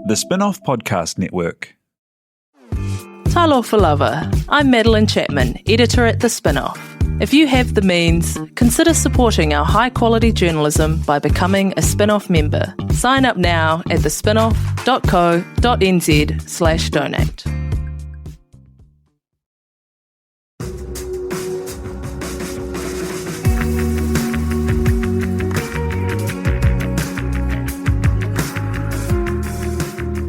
The Spin-off Podcast Network. Talofa Lover. I'm Madeline Chapman, editor at The Spin-off. If you have the means, consider supporting our high-quality journalism by becoming a Spin-off member. Sign up now at thespinoff.co.nz/donate.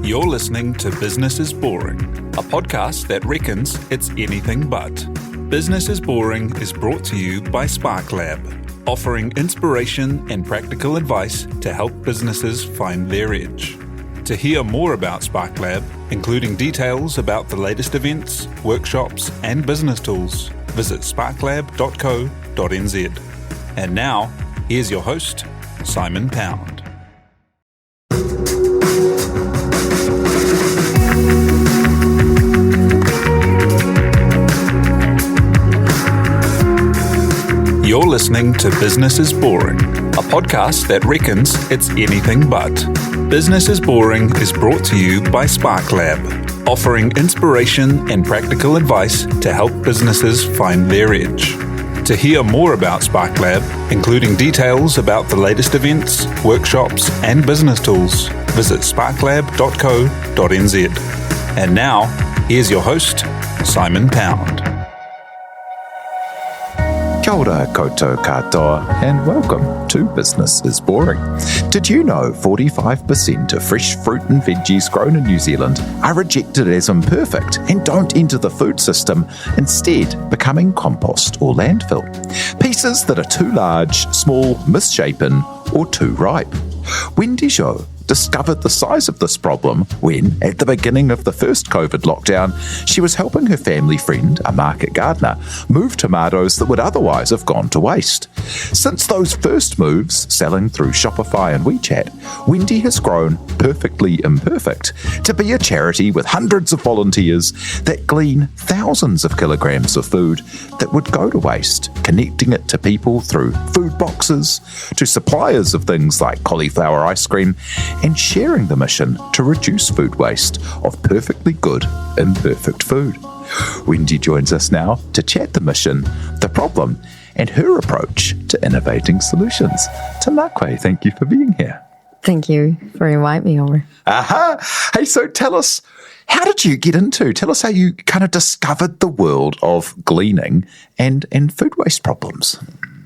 You're listening to Business is Boring, a podcast that reckons it's anything but. Business is Boring is brought to you by Spark Lab, offering inspiration and practical advice to help businesses find their edge. To hear more about Spark Lab, including details about the latest events, workshops, and business tools, visit sparklab.co.nz. And now, here's your host, Simon Pound. You're listening to Business is Boring, a podcast that reckons it's anything but. Business is Boring is brought to you by Spark Lab, offering inspiration and practical advice to help businesses find their edge. To hear more about Spark Lab, including details about the latest events, workshops, and business tools, visit sparklab.co.nz. And now, here's your host, Simon Pound. Kia ora koutou katoa and welcome to Business is Boring. Did you know 45% of fresh fruit and veggies grown in New Zealand are rejected as imperfect and don't enter the food system, instead becoming compost or landfill? Pieces that are too large, small, misshapen or too ripe. Wendy Zhou discovered the size of this problem when, at the beginning of the first COVID lockdown, she was helping her family friend, a market gardener, move tomatoes that would otherwise have gone to waste. Since those first moves, selling through Shopify and WeChat, Wendy has grown Perfectly Imperfect to be a charity with hundreds of volunteers that glean thousands of kilograms of food that would go to waste, connecting it to people through food boxes, to suppliers of things like cauliflower ice cream, and sharing the mission to reduce food waste of perfectly good, imperfect food. Wendy joins us now to chat the mission, the problem, and her approach to innovating solutions. Tanakwe, thank you for being here. Thank you for inviting me over. Aha! Hey, so tell us, how did you get into? Tell us how you kind of discovered the world of gleaning and food waste problems.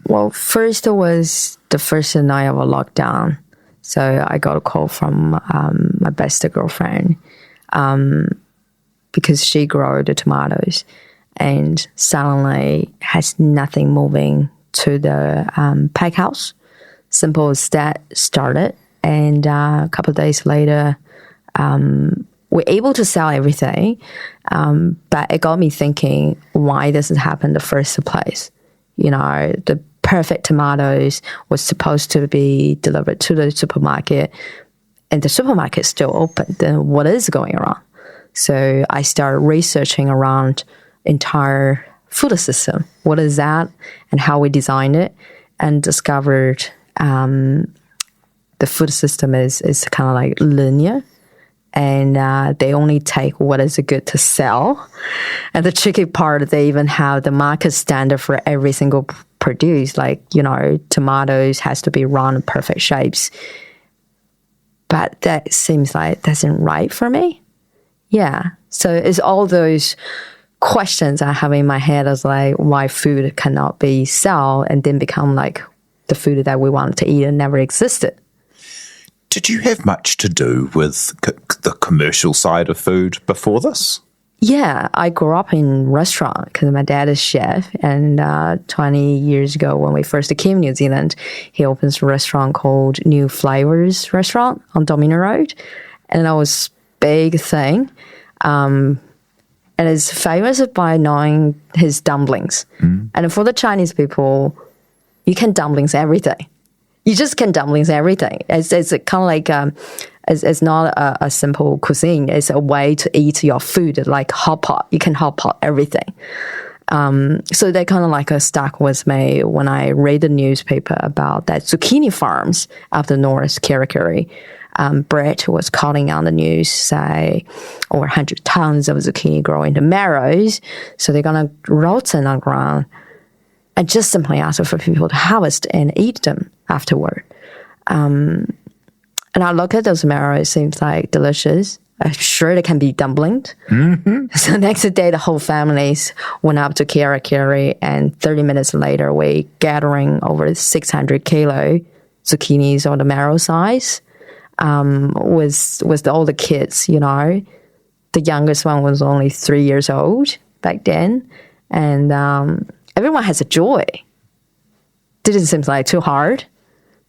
Well, first it was the first night of a lockdown. So I got a call from my best girlfriend because she grew the tomatoes and suddenly has nothing moving to the pack house. Simple as that started. And a couple of days later, we're able to sell everything. But it got me thinking, why does it happen in the first place? You know, the perfect tomatoes was supposed to be delivered to the supermarket and the supermarket is still open. Then what is going on? So I started researching around entire food system. What is that and how we designed it, and discovered the food system is kind of like linear. And they only take what is good to sell. And the tricky part, they even have the market standard for every single produce. Like, you know, tomatoes has to be round, perfect shapes. But that seems like doesn't right for me. Yeah. So it's all those questions I have in my head as like why food cannot be sold and then become like the food that we want to eat and never existed. Did you have much to do with the commercial side of food before this? Yeah, I grew up in restaurant because my dad is chef. And 20 years ago, when we first came to New Zealand, he opens a restaurant called New Flavors Restaurant on Domino Road. And that was a big thing. And it's famous by knowing his dumplings. And for the Chinese people, you can dumplings everything. You just can dumplings everything. It's kind of like it's not a simple cuisine. It's a way to eat your food, like hot pot. You can hot pot everything. So they kind of like stuck with me when I read the newspaper about that zucchini farms up the north, Kerikeri. Brett was calling on the news, say, over 100 tons of zucchini grow into marrows, so they're going to rot on the ground. And just simply ask for people to harvest and eat them afterward. And I look at those marrows, it seems like delicious. I'm sure they can be dumplings. Mm-hmm. So next day, the whole families went up to Kiri, and 30 minutes later, we gathering over 600 kilo zucchinis on the marrow size with all the kids, you know. The youngest one was only 3 years old back then. And everyone has a joy. Didn't seem like too hard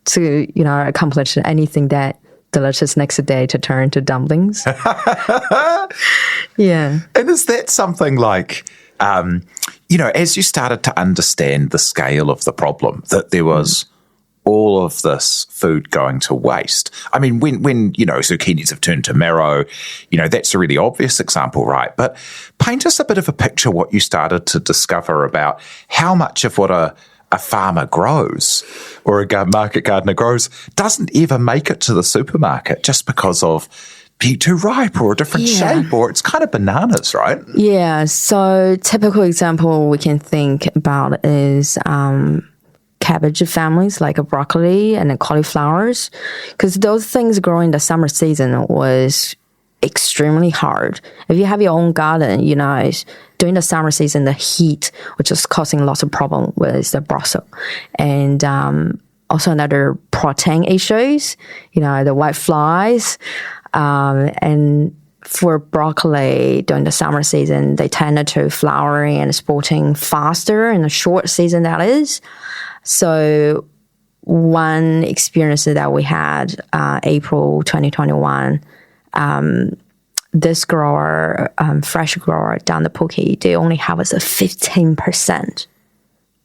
to, you know, accomplish anything that delicious next day to turn to dumplings. Yeah. And is that something like, you know, as you started to understand the scale of the problem, that there was all of this food going to waste? I mean, when you know, zucchinis have turned to marrow, you know, that's a really obvious example, right? But paint us a bit of a picture what you started to discover about how much of what a farmer grows or a market gardener grows doesn't ever make it to the supermarket just because of being too ripe or a different shape, or it's kind of bananas, right? Yeah. So typical example we can think about is cabbage families like a broccoli and cauliflowers, because those things growing in the summer season was extremely hard. If you have your own garden, you know, during the summer season, the heat, which is causing lots of problem with the Brussels. And also another protein issues, you know, the white flies. And for broccoli during the summer season, they tend to flowering and sprouting faster in the short season, that is. So one experience that we had, April 2021, this grower, fresh grower down the Pookie, they only harvest 15%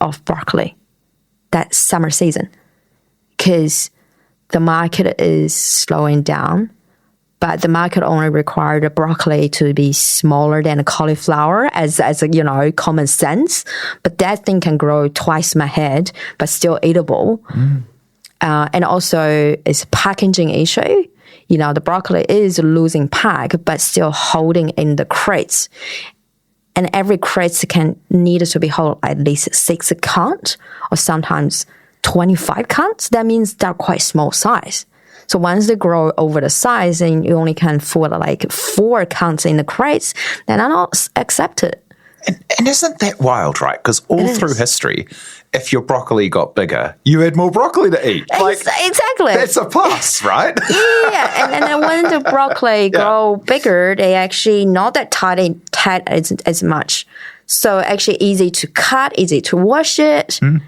of broccoli that summer season because the market is slowing down, but the market only required the broccoli to be smaller than a cauliflower as a, you know, common sense. But that thing can grow twice my head, but still eatable. And also it's a packaging issue. You know, the broccoli is losing pack, but still holding in the crates. And every crate can need to be hold at least 6 counts or sometimes 25 counts. That means they're quite small size. So once they grow over the size and you only can afford like 4 counts in the crates, then I don't accept it. And isn't that wild, right? Because all through history, if your broccoli got bigger, you had more broccoli to eat. Like, exactly. That's a plus, right? Yeah, and then when the broccoli grow bigger, they actually not that tight as much. So actually easy to cut, easy to wash it, and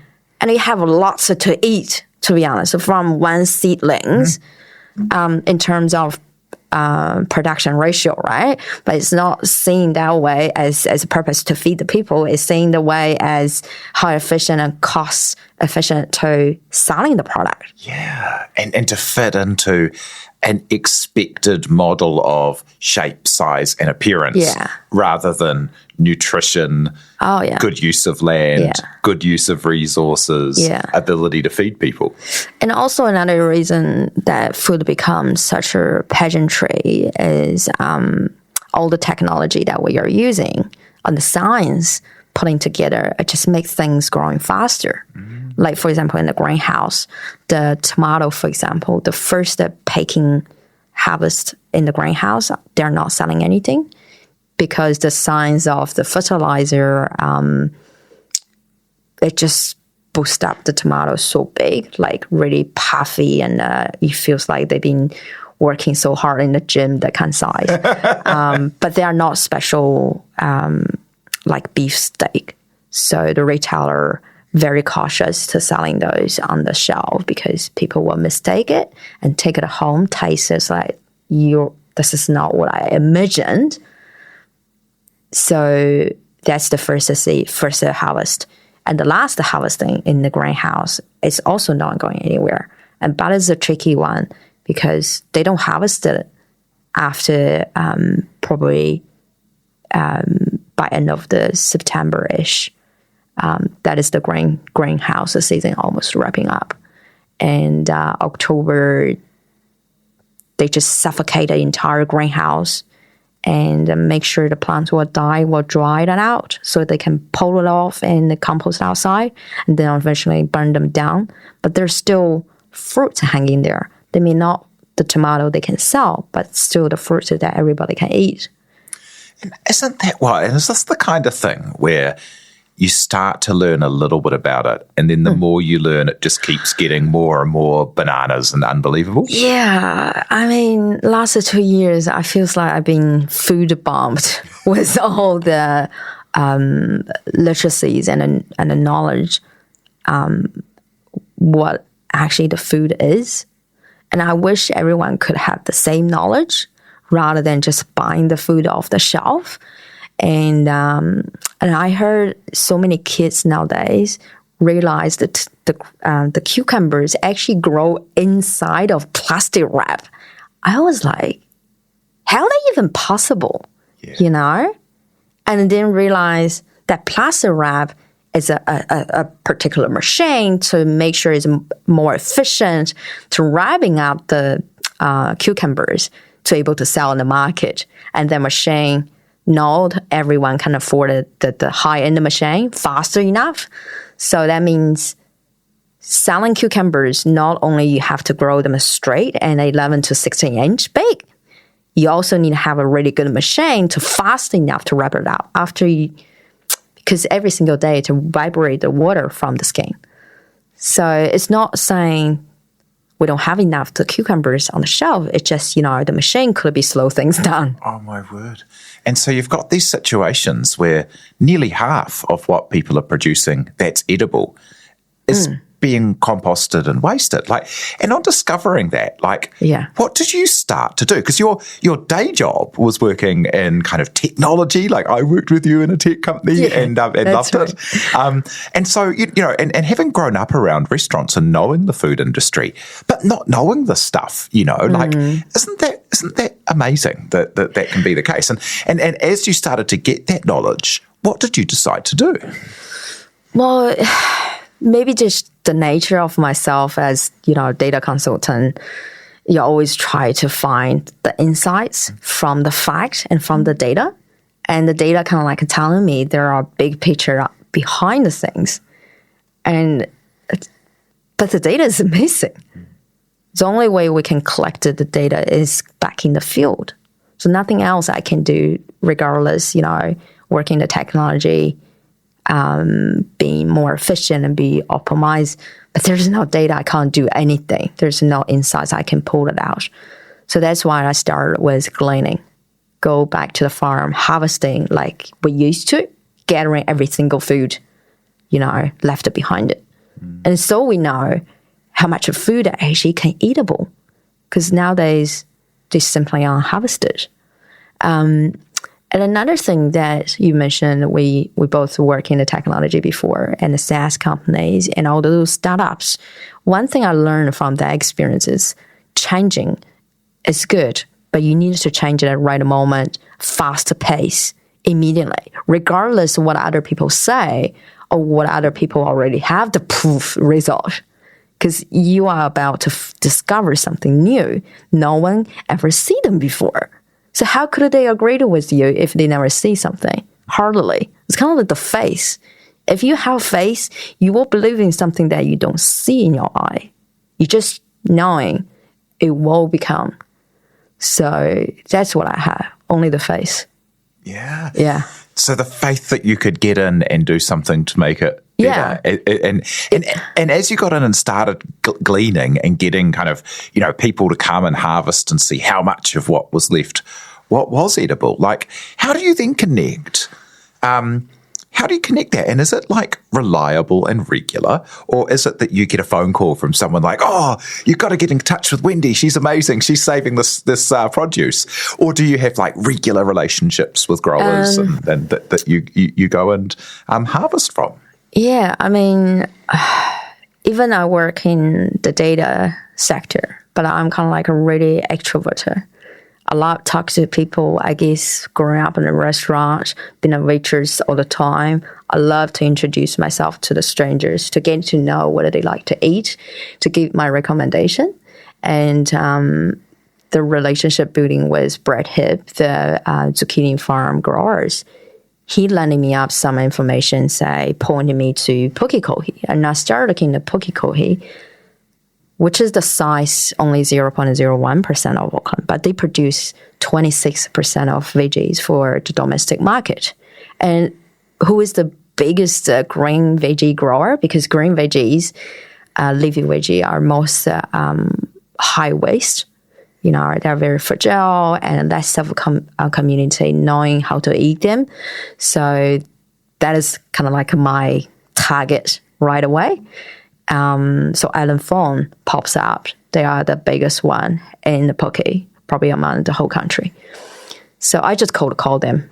you have lots to eat, to be honest, from one seedlings in terms of production ratio, right? But it's not seen that way as a purpose to feed the people. It's seen the way as how efficient and cost efficient to selling the product. Yeah, and to fit into an expected model of shape, size, and appearance rather than nutrition, good use of land, good use of resources, ability to feed people. And also another reason that food becomes such a pageantry is all the technology that we are using and the science putting together, it just makes things growing faster. Like, for example, in the greenhouse, the tomato, for example, the first packing harvest in the greenhouse, they're not selling anything because the science of the fertilizer, it just boosts up the tomatoes so big, like really puffy, and it feels like they've been working so hard in the gym, that kind of size. But they are not special like beef steak. So the retailer very cautious to selling those on the shelf because people will mistake it and take it home, taste it like, this is not what I imagined. So that's the first harvest. And the last harvesting in the greenhouse is also not going anywhere. And that is a tricky one because they don't harvest it after probably by end of the September-ish. That is the greenhouse season almost wrapping up. And October they just suffocate the entire greenhouse and make sure the plants will die, will dry it out so they can pull it off and compost outside and then eventually burn them down. But there's still fruits hanging there. They may not the tomato they can sell, but still the fruits that everybody can eat. And isn't that why? And is this the kind of thing where you start to learn a little bit about it, and then the more you learn, it just keeps getting more and more bananas and unbelievable? Yeah, I mean, last 2 years, I feels like I've been food bombed with all the literacies and the knowledge what actually the food is. And I wish everyone could have the same knowledge rather than just buying the food off the shelf. And I heard so many kids nowadays realize that the cucumbers actually grow inside of plastic wrap. I was like, how are they even possible? Yeah. You know? And then realize that plastic wrap is a particular machine to make sure it's more efficient to wrapping up the cucumbers to able to sell in the market. And the machine, not everyone can afford the high-end machine faster enough. So that means selling cucumbers, not only you have to grow them straight and 11 to 16 inch big, you also need to have a really good machine to fast enough to wrap it out because every single day to vibrate the water from the skin. So it's not saying we don't have enough the cucumbers on the shelf. It's just, the machine could be slow things down. Oh, my word. And so you've got these situations where nearly half of what people are producing that's edible is being composted and wasted. And on discovering that, what did you start to do? Because your day job was working in kind of technology. I worked with you in a tech company and loved it. And so, and having grown up around restaurants and knowing the food industry, but not knowing the stuff, isn't that amazing that can be the case? And as you started to get that knowledge, what did you decide to do? Well, maybe just the nature of myself as, data consultant, you always try to find the insights from the facts and from the data. And the data kind of telling me there are big picture behind the things. But the data is amazing. The only way we can collect the data is back in the field. So nothing else I can do regardless, working the technology, being more efficient and be optimized. But there's no data, I can't do anything. There's no insights, I can pull it out. So that's why I started with gleaning. Go back to the farm, harvesting like we used to, gathering every single food, left behind it. And so we know how much of food actually can eatable. Because nowadays, they simply aren't harvested. And another thing that you mentioned, we both work in the technology before and the SaaS companies and all those startups. One thing I learned from that experience is changing is good, but you need to change it at the right moment, faster pace, immediately, regardless of what other people say or what other people already have the proof result. Because you are about to discover something new. No one ever seen them before. So how could they agree with you if they never see something? Hardly. It's kind of like the face. If you have faith, you will believe in something that you don't see in your eye. You just knowing it will become. So that's what I have. Only the faith. Yeah. Yeah. So the faith that you could get in and do something to make it better. Yeah. And as you got in and started gleaning and getting kind of, people to come and harvest and see how much of what was left, what was edible, how do you then connect? How do you connect that? And is it reliable and regular? Or is it that you get a phone call from someone you've got to get in touch with Wendy. She's amazing. She's saving this produce. Or do you have regular relationships with growers and that you go and harvest from? Yeah, I mean, even I work in the data sector, but I'm kind of a really extrovert. I talk to people, I guess, growing up in a restaurant, being a waitress all the time. I love to introduce myself to the strangers, to get to know what they like to eat, to give my recommendation. And the relationship building with Brad Hipp, the zucchini farm growers, he lending me up some information, say, pointing me to Pukekohe. And I started looking at Pukekohe, which is the size only 0.01% of Auckland, but they produce 26% of veggies for the domestic market. And who is the biggest green veggie grower? Because green veggies, leafy veggie, are most high waste. You know, they're very fragile and less of a community knowing how to eat them. So that is kind of like my target right away. So Island Fawn pops up. They are the biggest one in the Puke, probably among the whole country. So I just called them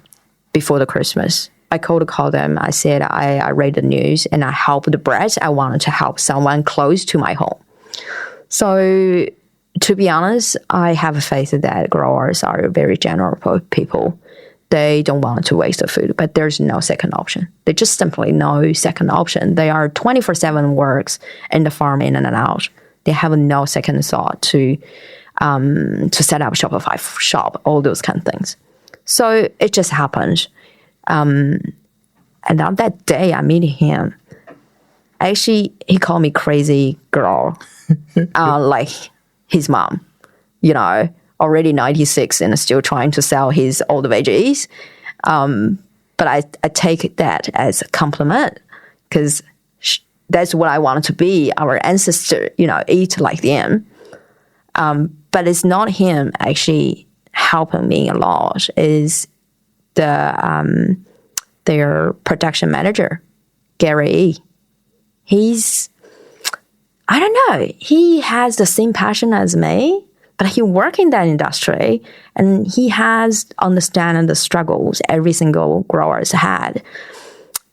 before the Christmas. I called them. I said I read the news and I helped the breads. I wanted to help someone close to my home. So to be honest, I have faith that growers are very generous people. They don't want to waste the food, but there's no second option. They just simply no second option. They are 24/7 works in the farm in and out. They have no second thought to set up a Shopify shop, all those kind of things. So it just happened. And on that day, I meet him. Actually, he called me crazy girl, like his mom, you know, already 96 and still trying to sell his old veggies. But I take that as a compliment because that's what I wanted to be. Our ancestor, you know, eat like them. But it's not him actually helping me a lot. Is their production manager, Gary E. I don't know, he has the same passion as me, but he works in that industry and he has understanding the struggles every single grower's had.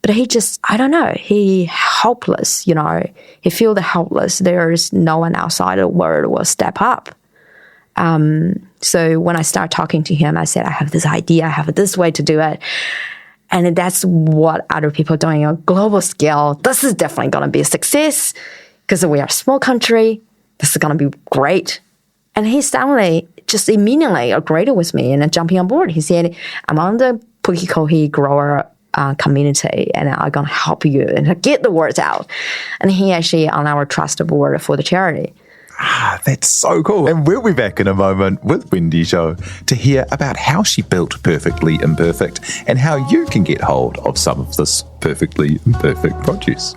But he just, I don't know, he helpless, you know, he feel the helpless. There's no one outside the world will step up. So when I start talking to him, I said, I have this idea, I have this way to do it. And that's what other people are doing on a global scale. This is definitely going to be a success because we are a small country. This is going to be great. And he suddenly just immediately agreed with me and jumping on board. He said, I'm on the Pukekohe grower community and I'm going to help you and get the words out. And he actually on our trust board for the charity. That's so cool. And we'll be back in a moment with Wendy Zhou to hear about how she built Perfectly Imperfect and how you can get hold of some of this perfectly imperfect produce.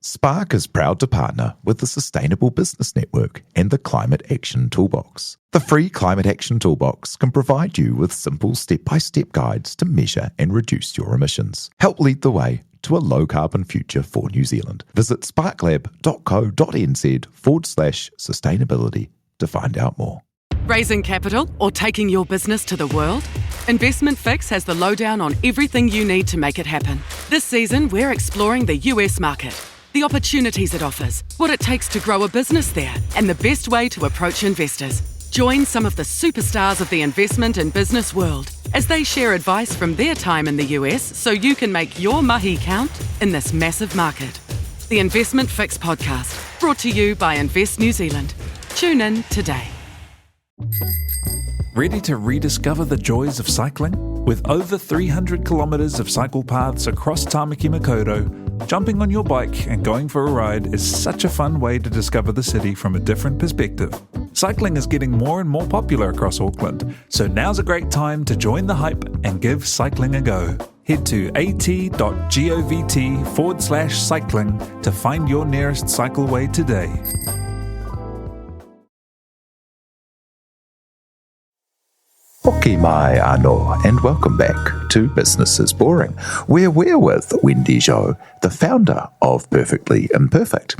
Spark is proud to partner with the Sustainable Business Network and the Climate Action Toolbox. The free Climate Action Toolbox can provide you with simple step-by-step guides to measure and reduce your emissions. Help lead the way to a low-carbon future for New Zealand. Visit sparklab.co.nz/sustainability to find out more. Raising capital or taking your business to the world? Investment Fix has the lowdown on everything you need to make it happen. This season, we're exploring the US market, the opportunities it offers, what it takes to grow a business there, and the best way to approach investors. Join some of the superstars of the investment and business world as they share advice from their time in the US so you can make your mahi count in this massive market. The Investment Fix podcast, brought to you by Invest New Zealand. Tune in today. Ready to rediscover the joys of cycling? With over 300 kilometres of cycle paths across Tāmaki Makaurau, jumping on your bike and going for a ride is such a fun way to discover the city from a different perspective. Cycling is getting more and more popular across Auckland, so now's a great time to join the hype and give cycling a go. Head to at.govt/cycling to find your nearest cycleway today. Hoki mai anō, and welcome back to Business is Boring, where we're with Wendy Zhou, the founder of Perfectly Imperfect.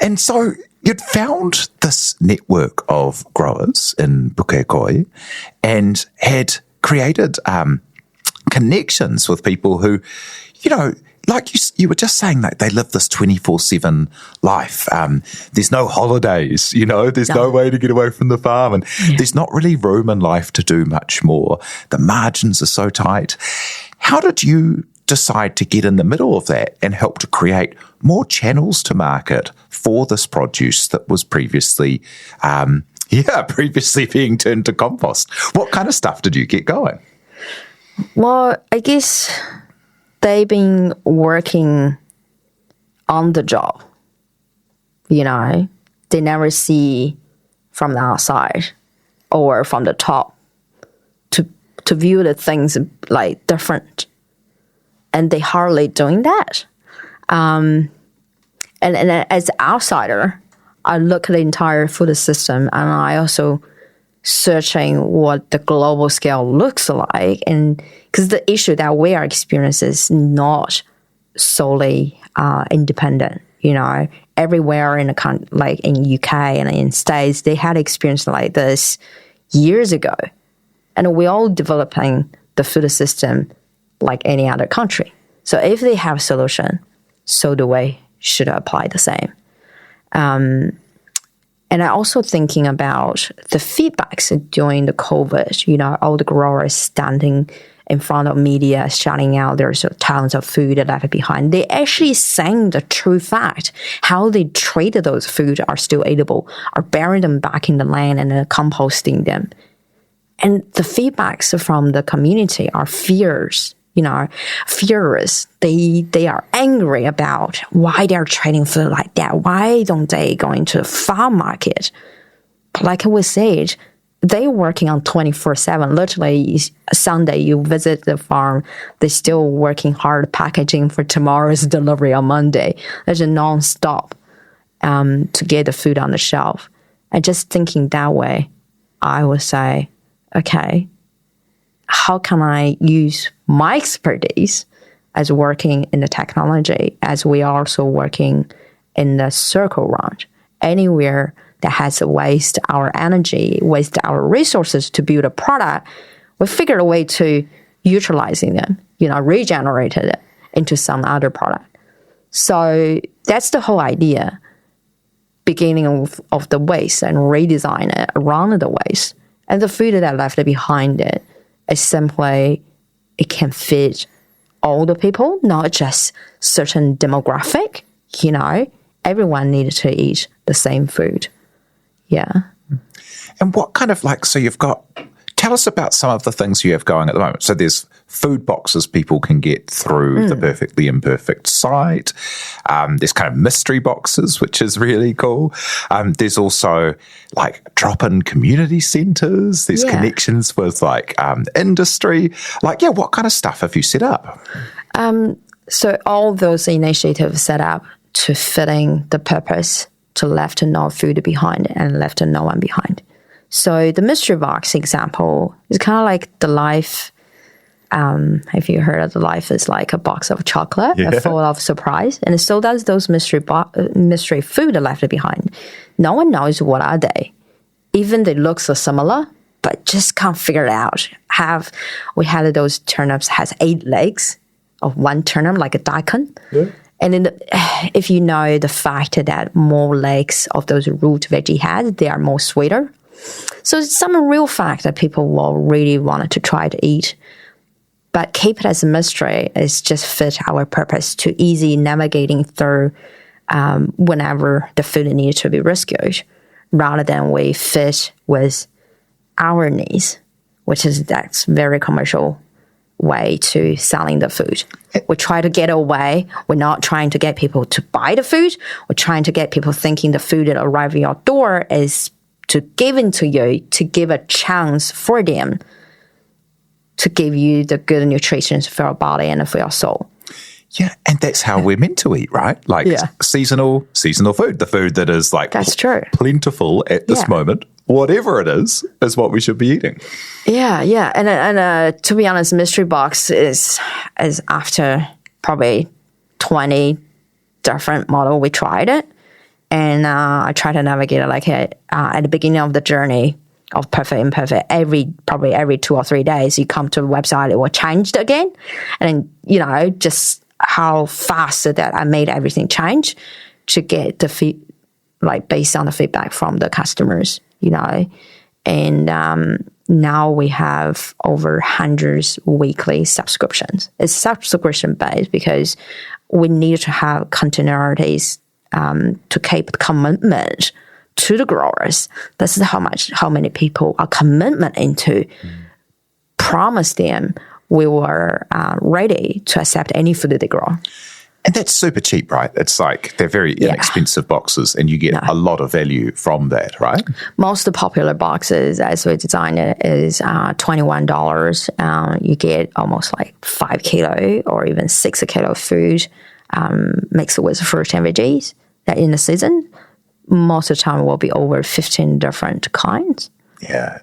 And so you'd found this network of growers in Pukekohe and had created connections with people who, you know, like you were just saying, that they live this 24/7 life. There's no holidays, you know, there's no way to get away from the farm, and there's not really room in life to do much more. The margins are so tight. How did you decide to get in the middle of that and help to create more channels to market for this produce that was previously being turned to compost? What kind of stuff did you get going? Well, I guess they've been working on the job. You know, they never see from the outside or from the top to view the things like different. And they hardly doing that. And as an outsider, I look at the entire food system, and I also searching what the global scale looks like. And because the issue that we are experiencing is not solely independent. You know, everywhere in the country, like in UK and in States, they had experience like this years ago. And we're all developing the food system like any other country. So if they have a solution, so do we should apply the same. And I also thinking about the feedbacks during the COVID, you know, all the growers standing in front of media, shouting out there's tons of food left behind. They actually saying the true fact, how they treated those food are still edible, are burying them back in the land and composting them. And the feedbacks from the community are furious. They are angry about why they're trading food like that. Why don't they go into the farm market? But like we said, they're working on 24/7. Literally, Sunday you visit the farm, they're still working hard packaging for tomorrow's delivery on Monday. There's a non-stop to get the food on the shelf. And just thinking that way, I would say, okay, how can I use my expertise as working in the technology, as we are also working in the circle round, anywhere that has waste our energy, waste our resources to build a product, we figured a way to utilizing them, regenerated it into some other product. So that's the whole idea, beginning of the waste and redesign it around the waste. And the food that left behind it is simply, it can fit all the people, not just certain demographic. Everyone needed to eat the same food. Yeah. And what kind of so you've got, tell us about some of the things you have going at the moment. So there's food boxes people can get through the Perfectly Imperfect site. There's kind of mystery boxes, which is really cool. There's also drop-in community centres. There's connections with industry. What kind of stuff have you set up? So all those initiatives set up to fitting the purpose, to left no food behind and left no one behind. So the mystery box example is kind of like the life. Have you heard of the life is like a box of chocolate, full of surprise? And so does those mystery food left behind. No one knows what are they. Even they look so similar, but just can't figure it out. We had those turnips has 8 legs of one turnip, like a daikon. Yeah. And then if you know the fact that more legs of those root veggie has, they are more sweeter. So it's some real fact that people will really want to try to eat. But keep it as a mystery is just fit our purpose to easy navigating through whenever the food needs to be rescued, rather than we fit with our needs, that's very commercial way to selling the food. We try to get away. We're not trying to get people to buy the food. We're trying to get people thinking the food that arrives at your door is to give it to you, to give a chance for them to give you the good nutrition for your body and for your soul. Yeah, and that's how we're meant to eat, right? Seasonal food, the food that is that's true, plentiful at this moment. Whatever it is what we should be eating. Yeah. And to be honest, mystery box is after probably 20 different model we tried it. And I try to navigate it at the beginning of the journey of Perfect Imperfect. Probably every 2 or 3 days, you come to the website, it will change again. And, just how fast that I made everything change to get the based on the feedback from the customers, And now we have over hundreds weekly subscriptions. It's subscription based because we need to have continuities to keep the commitment to the growers. This is how many people are commitment into. Promise them we were ready to accept any food that they grow. And that's super cheap, right? It's like they're very inexpensive boxes and you get a lot of value from that, right? Most of the popular boxes as we designed it is $21. You get almost like 5 kilo or even 6 kilo of food mixed with fruit and veggies that in the season. Most of the time will be over 15 different kinds. Yeah.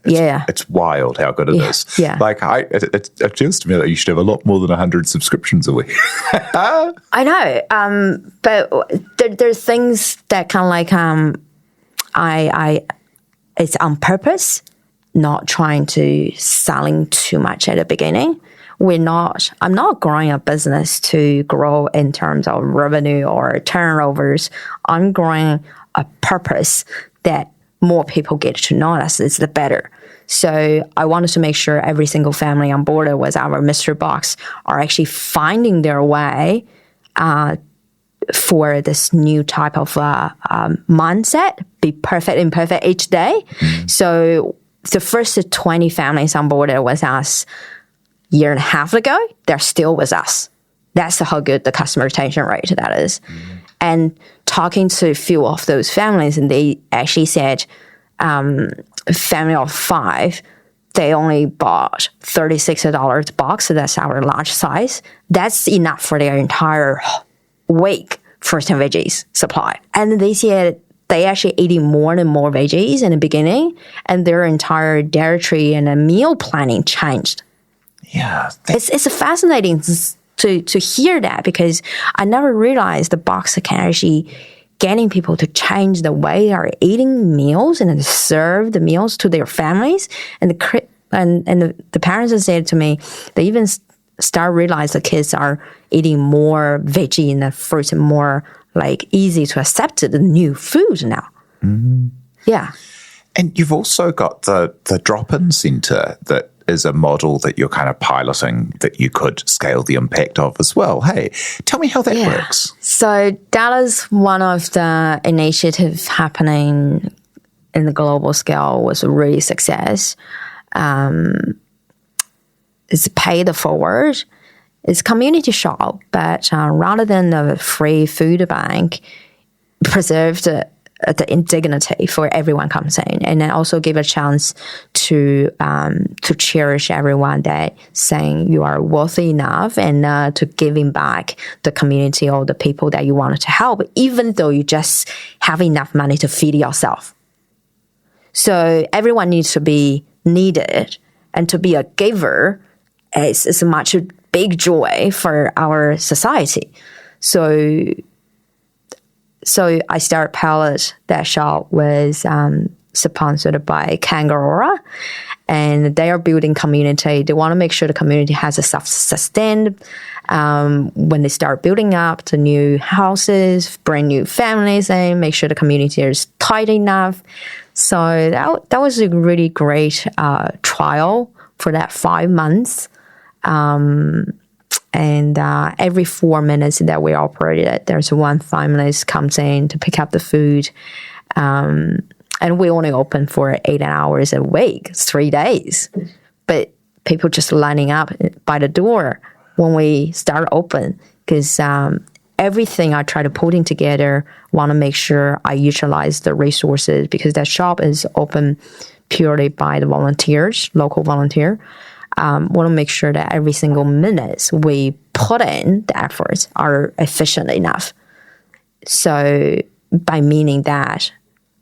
It's wild how good it is. Yeah. Like, it feels to me that you should have a lot more than 100 subscriptions a week. I know. But there's things that kind of like, it's on purpose, not trying to selling too much at the beginning. I'm not growing a business to grow in terms of revenue or turnovers. I'm growing a purpose that more people get to know us, is the better. So I wanted to make sure every single family on board with our mystery box are actually finding their way for this new type of mindset, be perfect imperfect each day. So the first 20 families on board with us a year and a half ago, they're still with us. That's how good the customer retention rate that is. And talking to a few of those families, and they actually said, family of 5, they only bought $36 box, so that's our large size. That's enough for their entire week fruit and veggies supply. And they said they actually eating more and more veggies in the beginning, and their entire dietary and meal planning changed. Yeah. It's fascinating to hear that, because I never realized the box can actually getting people to change the way they are eating meals and then serve the meals to their families. And the parents have said to me, they even start realize the kids are eating more veggie and the fruits and more like easy to accept the new food now. Yeah. And you've also got the drop-in centre that is a model that you're kind of piloting that you could scale the impact of as well. Hey, tell me how that works. So that is one of the initiatives happening in the global scale was a really success. It's pay it forward. It's community shop, but rather than the free food bank, preserved the dignity for everyone comes in, and then also give a chance to cherish everyone that saying you are worthy enough and to giving back the community or the people that you wanted to help, even though you just have enough money to feed yourself. So everyone needs to be needed, and to be a giver is a much big joy for our society. So I started pilot that shop was sponsored by Kangaroo, and they are building community. They want to make sure the community has a self-sustained. When they start building up the new houses, bring new families in, make sure the community is tight enough. So that was a really great trial for that 5 months. And every 4 minutes that we operated, there's one family comes in to pick up the food. And we only open for 8 hours a week, 3 days. But people just lining up by the door when we start open, because everything I try to putting together, want to make sure I utilize the resources, because that shop is open purely by the volunteers, local volunteer. Want to make sure that every single minute we put in the efforts are efficient enough. So by meaning that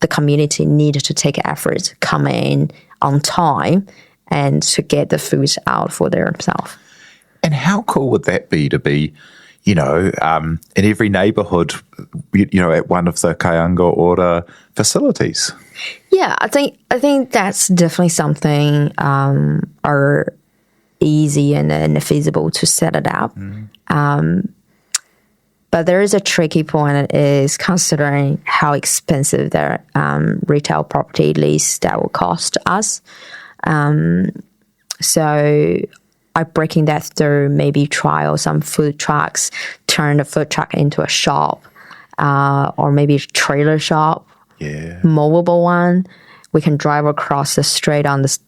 the community needed to take effort, come in on time, and to get the foods out for themselves. And how cool would that be to be, in every neighbourhood, at one of the Kaianga Ora facilities? Yeah, I think that's definitely something are easy and feasible to set it up. But there is a tricky point is considering how expensive their retail property lease that will cost us. So I'm breaking that through, maybe trial some food trucks, turn the food truck into a shop, or maybe a trailer shop, movable one. We can drive across the street on this.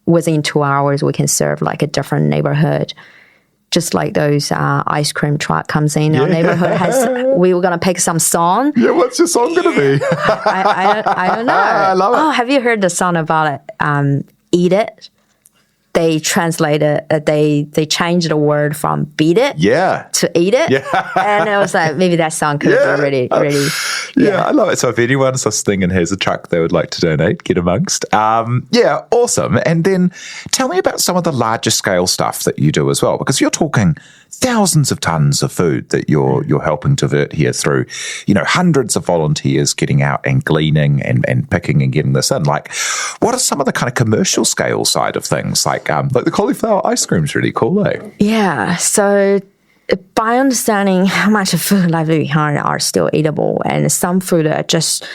Within 2 hours, we can serve like a different neighborhood. Just like those ice cream truck comes in our neighborhood we were gonna pick some song. Yeah, what's your song gonna be? I don't know. I love it. Oh, have you heard the song about it? Eat It. They translated, they changed the word from beat it to eat it. Yeah. And it was like, maybe that song could be really. Yeah, I love it. So if anyone's listening and has a truck they would like to donate, get amongst. Yeah, awesome. And then tell me about some of the larger scale stuff that you do as well, because you're talking thousands of tons of food that you're helping divert here through, hundreds of volunteers getting out and gleaning and picking and getting this in. Like, what are some of the kind of commercial scale side of things? Like the cauliflower ice cream is really cool, eh? Yeah. So by understanding how much food left behind are still eatable, and some food are just,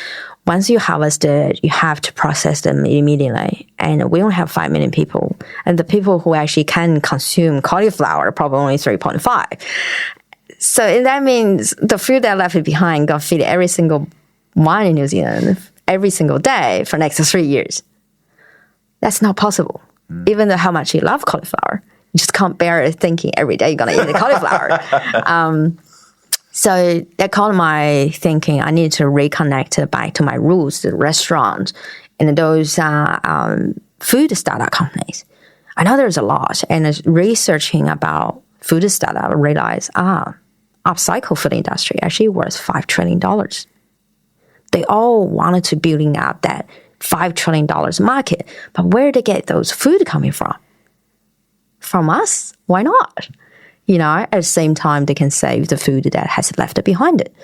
once you harvest it, you have to process them immediately. And we only have 5 million people. And the people who actually can consume cauliflower are probably only 3.5. So that means the food that left behind got feed every single one in New Zealand every single day for the next 3 years. That's not possible. Even though how much you love cauliflower, you just can't bear it thinking every day you're going to eat the cauliflower. So that caught my thinking. I need to reconnect it back to my roots, the restaurant, and those food startup companies. I know there's a lot, and researching about food startup, I realized, upcycle food industry actually worth $5 trillion. They all wanted to building up that $5 trillion market, but where they get those food coming from? From us? Why not? At the same time, they can save the food that has left behind it.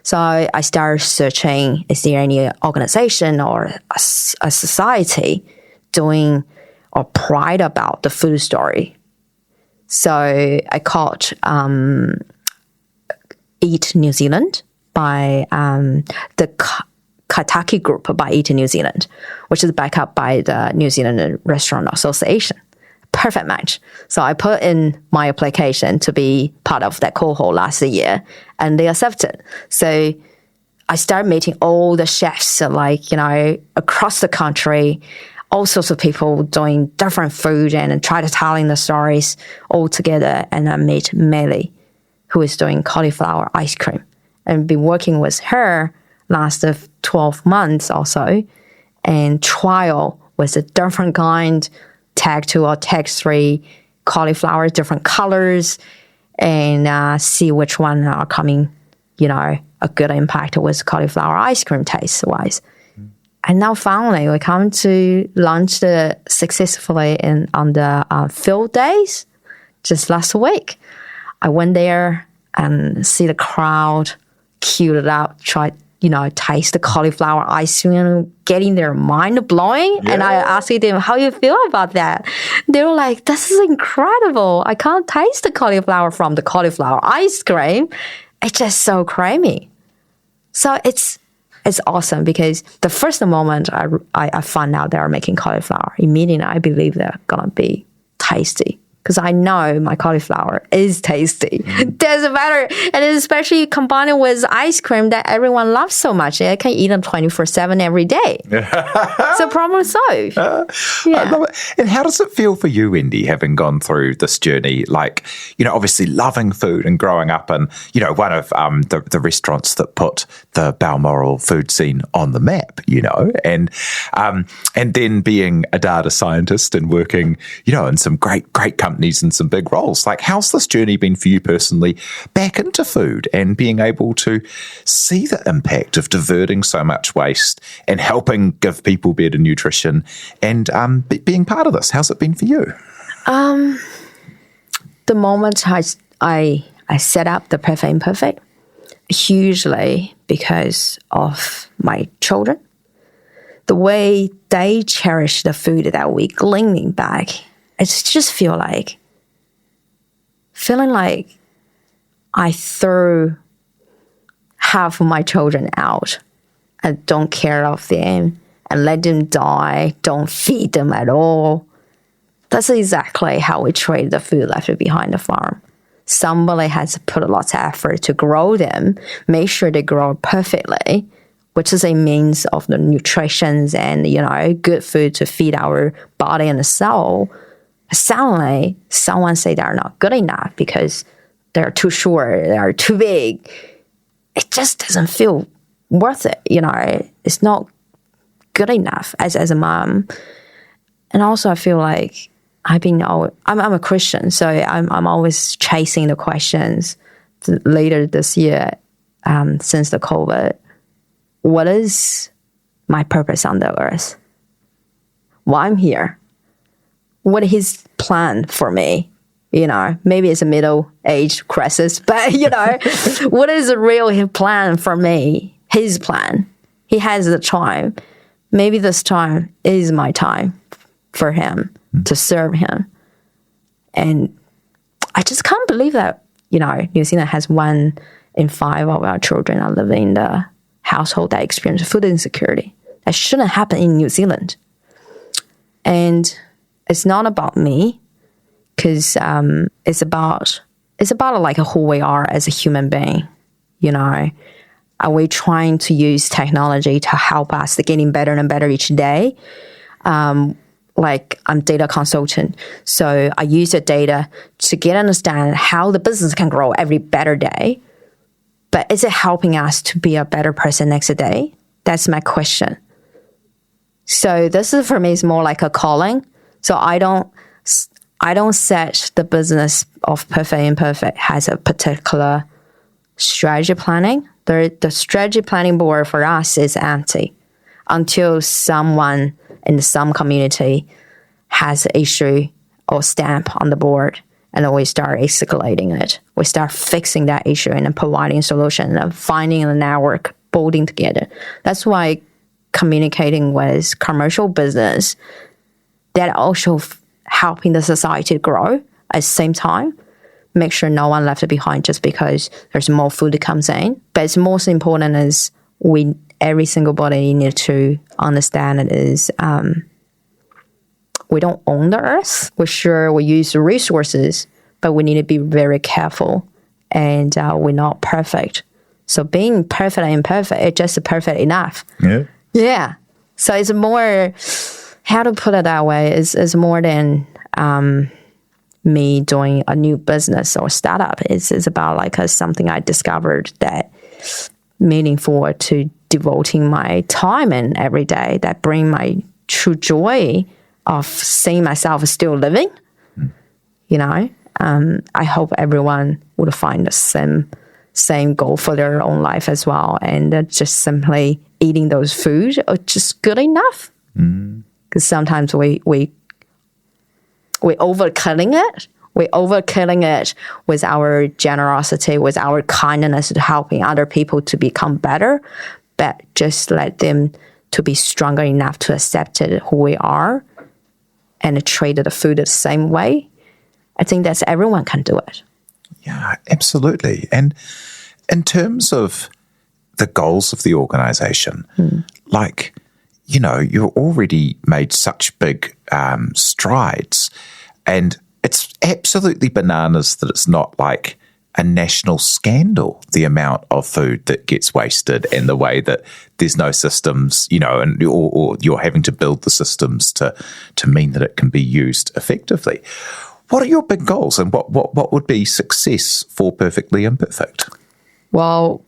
So I started searching, is there any organization or a society doing or pride about the food story? So I called Eat New Zealand by the Kaitaki Group by Eat New Zealand, which is backed up by the New Zealand Restaurant Association. Perfect match. So I put in my application to be part of that cohort last year, and they accepted. So I started meeting all the chefs, across the country, all sorts of people doing different food and try to telling the stories all together. And I met Melly, who is doing cauliflower ice cream, and been working with her last 12 months or so, and trial with a different kind, tag 2 or tag 3 cauliflower, different colors, and see which one are coming, a good impact with cauliflower ice cream taste-wise. And now finally, we come to launch it successfully on the field days just last week. I went there and see the crowd queued up, tried taste the cauliflower ice cream, getting their mind blowing. Yeah. And I asked them, how you feel about that? They were like, this is incredible. I can't taste the cauliflower from the cauliflower ice cream. It's just so creamy. So it's awesome, because the first moment I found out they are making cauliflower, immediately I believe they're going to be tasty. Because I know my cauliflower is tasty. Doesn't matter. And especially combined with ice cream that everyone loves so much. I can eat them 24/7 every day. So problem solved. I love it. And how does it feel for you, Wendy, having gone through this journey? Like, obviously loving food and growing up in, one of the restaurants that put the Balmoral food scene on the map, and then being a data scientist and working, in some great companies and some big roles. Like, how's this journey been for you personally back into food and being able to see the impact of diverting so much waste and helping give people better nutrition and being part of this? How's it been for you? The moment I set up the Perfectly Imperfect, hugely because of my children, the way they cherish the food that we gleaning back, I just feeling like I threw half of my children out and don't care of them and let them die, don't feed them at all. That's exactly how we treat the food left behind the farm. Somebody has put a lot of effort to grow them, make sure they grow perfectly, which is a means of the nutrition and, good food to feed our body and the soul. Suddenly, someone say they're not good enough because they're too short, they're too big. It just doesn't feel worth it, It's not good enough as a mom. And also, I feel like I'm a Christian, so I'm always chasing the questions. Later this year, since the COVID, what is my purpose on the earth? Why I'm here? What is His plan for me? Maybe it's a middle-age crisis, but what is the real plan for me? His plan. He has the time. Maybe this time is my time for Him to serve Him. And I just can't believe that, New Zealand has 1 in 5 of our children are living in the household that experience food insecurity. That shouldn't happen in New Zealand. And it's not about me, because it's about like who we are as a human being. Are we trying to use technology to help us to getting better and better each day? Like I'm data consultant, so I use the data to understand how the business can grow every better day. But is it helping us to be a better person next day? That's my question. So this is for me is more like a calling. So I don't set the business of Perfectly Imperfect has a particular strategy planning. The strategy planning board for us is empty until someone in some community has an issue or stamp on the board, and then we start escalating it. We start fixing that issue and then providing a solution and finding a network, building together. That's why communicating with commercial business, that also helping the society grow at the same time. Make sure no one left behind just because there's more food that comes in. But it's most important is every single body need to understand it is we don't own the earth. We're sure we use the resources, but we need to be very careful, and we're not perfect. So being perfect and imperfect, it's just perfect enough. Yeah. So it's more, how to put it that way, is more than me doing a new business or startup. It's about like something I discovered that meaningful to devoting my time in every day, that bring my true joy of seeing myself still living. I hope everyone would find the same goal for their own life as well, and just simply eating those food are just good enough. Because sometimes we overkilling it. We're overkilling it with our generosity, with our kindness to helping other people to become better, but just let them to be stronger enough to accept it, who we are, and treat the food the same way. I think that's everyone can do it. Yeah, absolutely. And in terms of the goals of the organization, you've already made such big strides, and it's absolutely bananas that it's not like a national scandal, the amount of food that gets wasted and the way that there's no systems, or you're having to build the systems to mean that it can be used effectively. What are your big goals, and what would be success for Perfectly Imperfect? Well,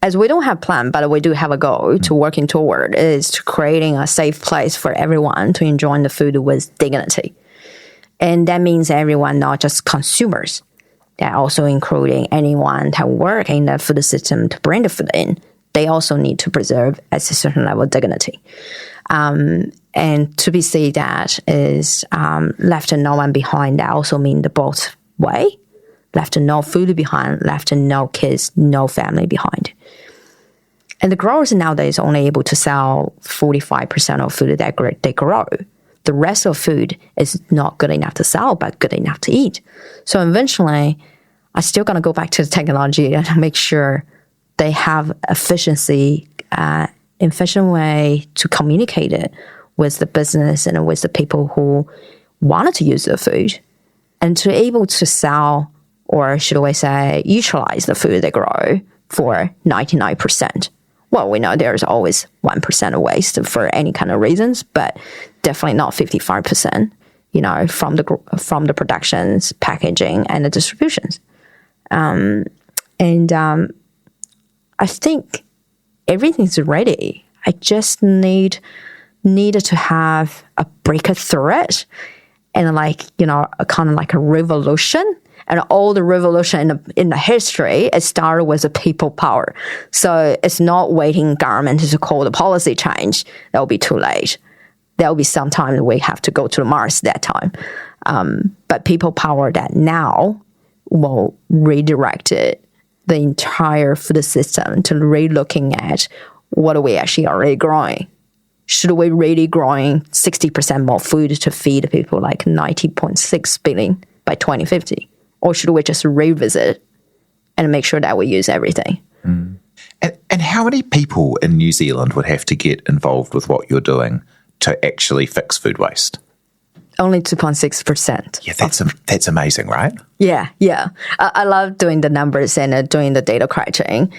as we don't have plan, but we do have a goal to working toward, is to creating a safe place for everyone to enjoy the food with dignity. And that means everyone, not just consumers. That also including anyone that work in the food system to bring the food in. They also need to preserve at a certain level of dignity. And to be said that is left no one behind. That also means the both way. Left no food behind, left no kids, no family behind. And the growers nowadays are only able to sell 45% of food that they grow. The rest of food is not good enough to sell, but good enough to eat. So eventually, I'm still going to go back to the technology and make sure they have efficient way to communicate it with the business and with the people who wanted to use the food, and to able to sell, or should we say, utilize the food they grow for 99%. Well, we know there's always 1% of waste for any kind of reasons, but definitely not 55%, from the productions, packaging, and the distributions. I think everything's ready. I just needed to have a breakthrough it, and a kind of like a revolution. And all the revolution in the history, it started with the people power. So it's not waiting government to call the policy change. That will be too late. There will be some time that we have to go to Mars that time. But people power that now will redirect the entire food system to re-looking at what are we actually already growing. Should we really growing 60% more food to feed people like 90.6 billion by 2050? Or should we just revisit and make sure that we use everything? Mm. And how many people in New Zealand would have to get involved with what you're doing to actually fix food waste? Only 2.6%. Yeah, that's amazing, right? Yeah. I love doing the numbers and doing the data crunching.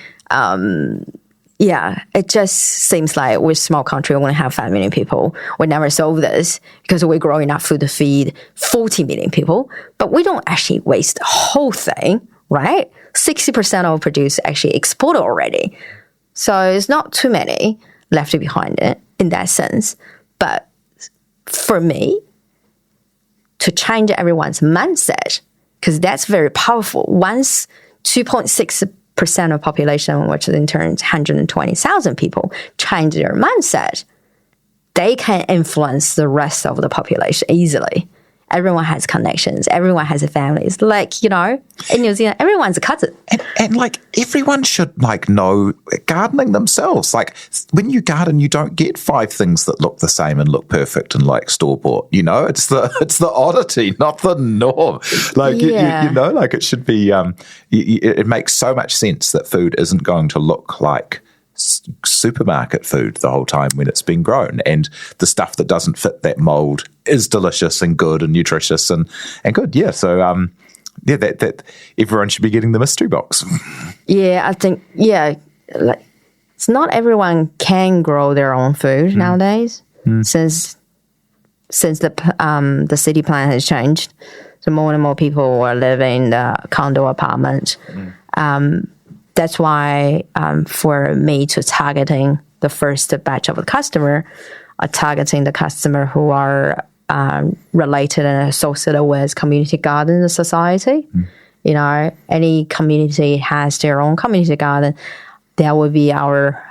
It just seems like we're a small country, we only have 5 million people. We never solve this because we grow enough food to feed 40 million people, but we don't actually waste the whole thing, right? 60% of produce actually exported already. So it's not too many left behind it in that sense. But for me, to change everyone's mindset, because that's very powerful. Once 2.6% of population, which in turn is 120,000 people, change their mindset, they can influence the rest of the population easily. Everyone has connections. Everyone has families. Like, in New Zealand, everyone's a cousin. And everyone should know gardening themselves. Like, when you garden, you don't get 5 things that look the same and look perfect and store-bought. It's the oddity, not the norm. It should be, it makes so much sense that food isn't going to look like supermarket food the whole time when it's been grown, and the stuff that doesn't fit that mold is delicious and good and nutritious and good. So that everyone should be getting the mystery box. I think it's not everyone can grow their own food nowadays. Since the city plan has changed, so more and more people are living in the condo apartment. That's why for me to targeting the first batch of the customer, targeting the customer who are related and associated with community garden society. Any community has their own community garden. That would be our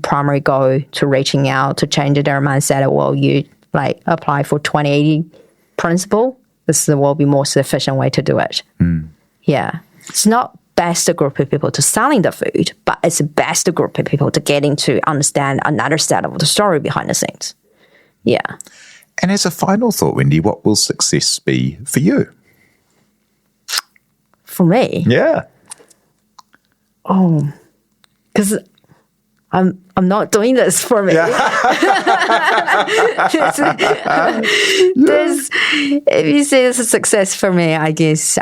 primary goal, to reaching out to change their mindset. Well, you apply for 2080 principle. This will be most efficient way to do it. It's not best group of people to selling the food, but it's the best group of people to getting to understand another side of the story behind the scenes. And as a final thought, Wendy, what will success be for you? For me? Yeah. Oh, because I'm not doing this for me. If you say this is a success for me, I guess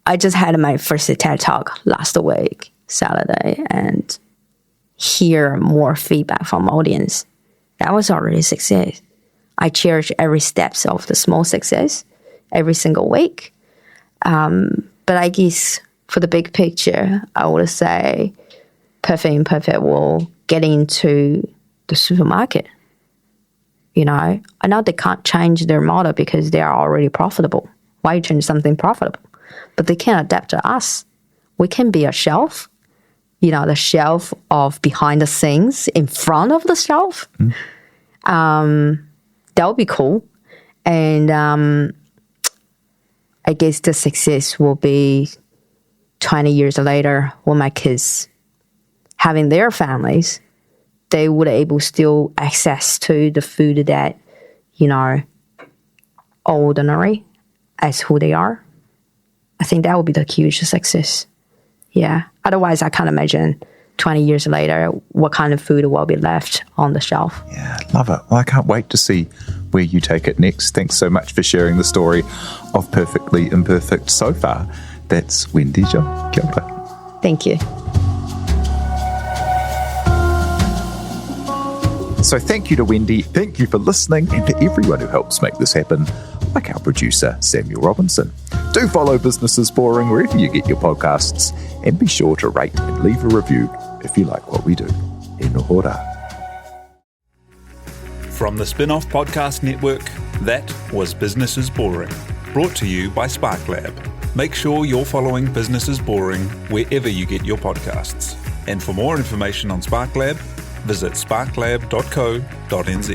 I just had my first TED Talk last week, Saturday, and hear more feedback from audience. That was already a success. I cherish every steps of the small success every single week. But I guess for the big picture, I would say Perfectly Imperfect will get into the supermarket. I know they can't change their model because they are already profitable. Why change something profitable? But they can adapt to us. We can be a shelf, the shelf of behind the scenes in front of the shelf. That would be cool. And I guess the success will be 20 years later when my kids having their families, they would able still access to the food that, ordinary as who they are. I think that would be the huge success. Otherwise, I can't imagine 20 years later what kind of food will be left on the shelf. Yeah, love it. Well, I can't wait to see where you take it next. Thanks so much for sharing the story of Perfectly Imperfect so far. That's Wendy Jo. Kia ora. Thank you. So thank you to Wendy, thank you for listening, and to everyone who helps make this happen, like our producer, Samuel Robinson. Do follow Business is Boring wherever you get your podcasts, and be sure to rate and leave a review if you like what we do. E no hora. From the Spin-Off Podcast Network, that was Business is Boring, brought to you by SparkLab. Make sure you're following Business is Boring wherever you get your podcasts. And for more information on SparkLab, visit sparklab.co.nz.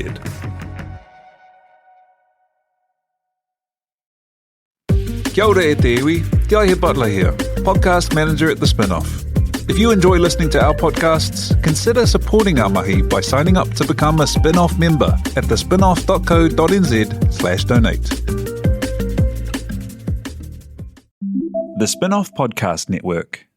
Kia ora e te iwi, Te Aihe Butler here, podcast manager at The Spin-Off. If you enjoy listening to our podcasts, consider supporting our mahi by signing up to become a Spin-Off member at thespinoff.co.nz/donate. The Spin-Off Podcast Network.